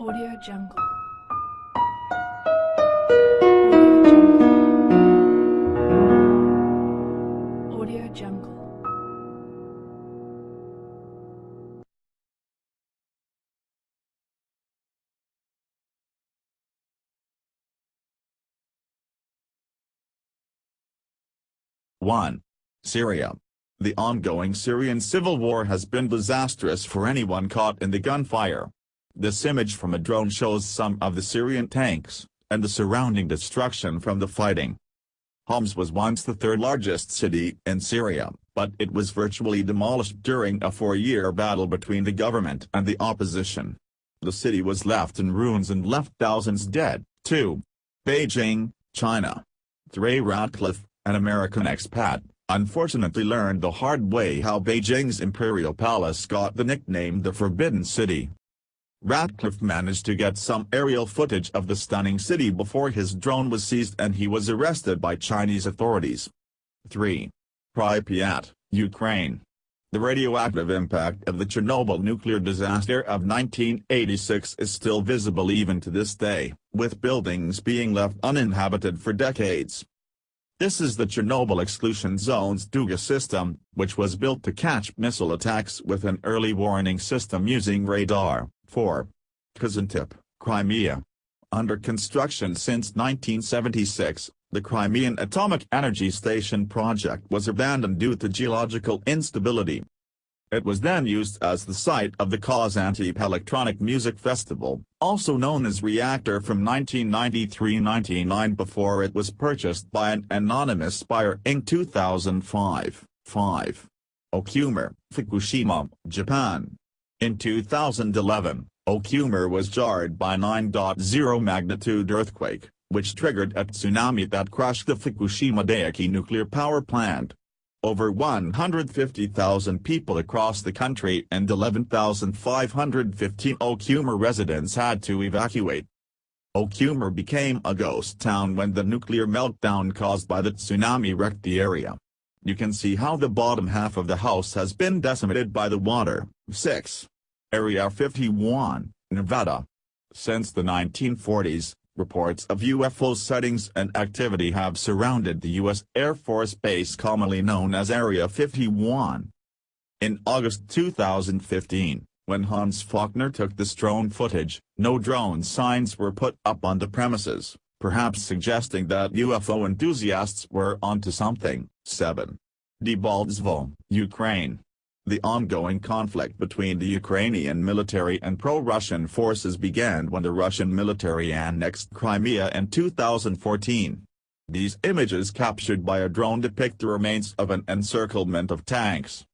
Audio Jungle. Audio Jungle. Audio Jungle. One. Syria. The ongoing Syrian civil war has been disastrous for anyone caught in the gunfire. This image from a drone shows some of the Syrian tanks, and the surrounding destruction from the fighting. Homs was once the third largest city in Syria, but it was virtually demolished during a 4-year battle between the government and the opposition. The city was left in ruins and left thousands dead. 2. Beijing, China. Trey Ratcliffe, an American expat, unfortunately learned the hard way how Beijing's imperial palace got the nickname the Forbidden City. Ratcliffe managed to get some aerial footage of the stunning city before his drone was seized and he was arrested by Chinese authorities. 3. Pripyat, Ukraine. The radioactive impact of the Chernobyl nuclear disaster of 1986 is still visible even to this day, with buildings being left uninhabited for decades. This is the Chernobyl Exclusion Zone's Duga system, which was built to catch missile attacks with an early warning system using radar. 4. Kazantip, Crimea. Under construction since 1976, the Crimean Atomic Energy Station project was abandoned due to geological instability. It was then used as the site of the Kazantip Electronic Music Festival, also known as Reactor, from 1993-99 before it was purchased by an anonymous buyer in 2005. 5. Okumer, Fukushima, Japan. In 2011, Okumer was jarred by a 9.0 magnitude earthquake, which triggered a tsunami that crushed the Fukushima Daiichi nuclear power plant. Over 150,000 people across the country and 11,515 Okumer residents had to evacuate. Okumer became a ghost town when the nuclear meltdown caused by the tsunami wrecked the area. You can see how the bottom half of the house has been decimated by the water. 6. Area 51, Nevada. Since the 1940s, reports of UFO sightings and activity have surrounded the U.S. Air Force Base commonly known as Area 51. In August 2015, when Hans Faulkner took this drone footage, no drone signs were put up on the premises, perhaps suggesting that UFO enthusiasts were onto something. 7. Debaltseve, Ukraine. The ongoing conflict between the Ukrainian military and pro-Russian forces began when the Russian military annexed Crimea in 2014. These images captured by a drone depict the remains of an encirclement of tanks.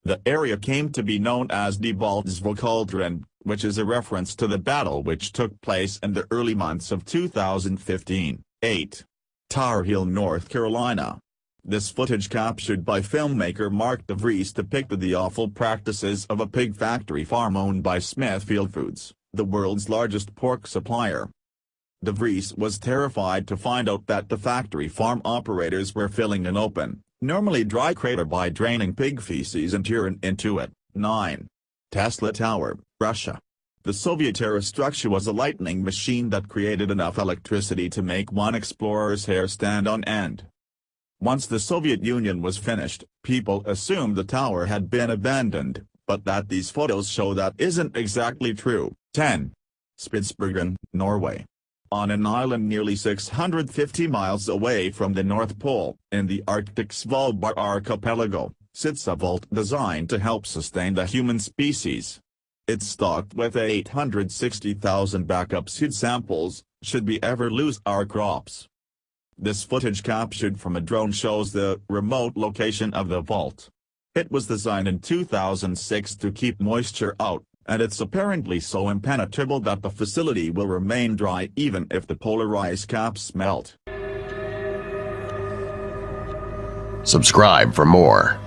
The area came to be known as Debaltseve Cauldron, which is a reference to the battle which took place in the early months of 2015. 8. Tar Heel, North Carolina. This footage captured by filmmaker Mark DeVries depicted the awful practices of a pig factory farm owned by Smithfield Foods, the world's largest pork supplier. DeVries was terrified to find out that the factory farm operators were filling an open, normally dry crater by draining pig feces and urine into it. 9. Tesla Tower, Russia. The Soviet era structure was a lightning machine that created enough electricity to make one explorer's hair stand on end. Once the Soviet Union was finished, people assumed the tower had been abandoned, but that these photos show that isn't exactly true. 10. Spitsbergen, Norway. On an island nearly 650 miles away from the North Pole, in the Arctic Svalbard archipelago, sits a vault designed to help sustain the human species. It's stocked with 860,000 backup seed samples, should we ever lose our crops. This footage captured from a drone shows the remote location of the vault. It was designed in 2006 to keep moisture out, and it's apparently so impenetrable that the facility will remain dry even if the polar ice caps melt. Subscribe for more.